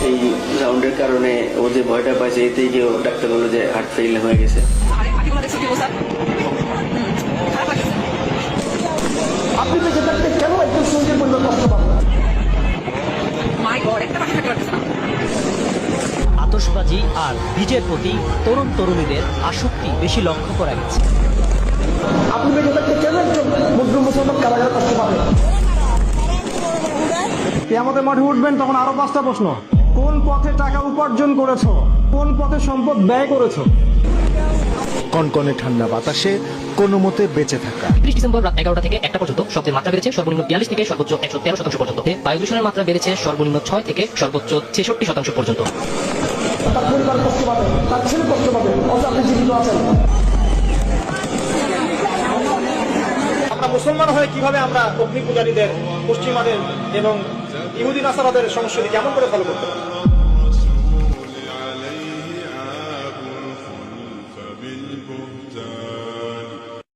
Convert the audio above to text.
সেই রাউন্ডের কারণে ও যে ভয়টা পাইছে এতেই কেউ ডাক্তার বললো যে হার্ট ফেল হয়ে গেছে। আপনি বেঁচে থাকতে কেন একজন সঙ্গীর পরিবার কষ্ট পাবেন? আতশবাজি আর বীজের প্রতি তরুণ তরুণীদের আসক্তি বেশি লক্ষ্য করা গেছে। আপনি বেঁচে থাকতে কেন একজন মুসলিম মুসলমান কারাগারে কষ্ট পাবেন? কিয়ামতের মাঠে উঠবেন তখন আরো 5টা প্রশ্ন। কোন পথে টাকা উপার্জন করেছো, কোন পথে সম্পদ ব্যয় করেছো। কনকনে ঠান্ডা বাতাসে কোনো মতে বেঁচে থাকা। 30 ডিসেম্বর রাত 11টা থেকে 1টা পর্যন্ত শব্দের মাত্রা বেড়েছে সর্বনিম্ন 42 থেকে সর্বোচ্চ 113% পর্যন্ত। বায়ু দূষণের মাত্রা বেড়েছে সর্বনিম্ন 6 থেকে সর্বোচ্চ 66% পর্যন্ত। তার পরিবার কষ্ট পাবে, তার ছেলে কষ্ট পাবে, অথচ আপনি জীবিত আছেন। আমরা মুসলমান হয়ে কিভাবে আমরা অগ্নি পূজারীদের, পশ্চিমাদের এবং ইহুদি নাসারাদের সংস্কৃতি কেমন করে ফলো করতে পারি?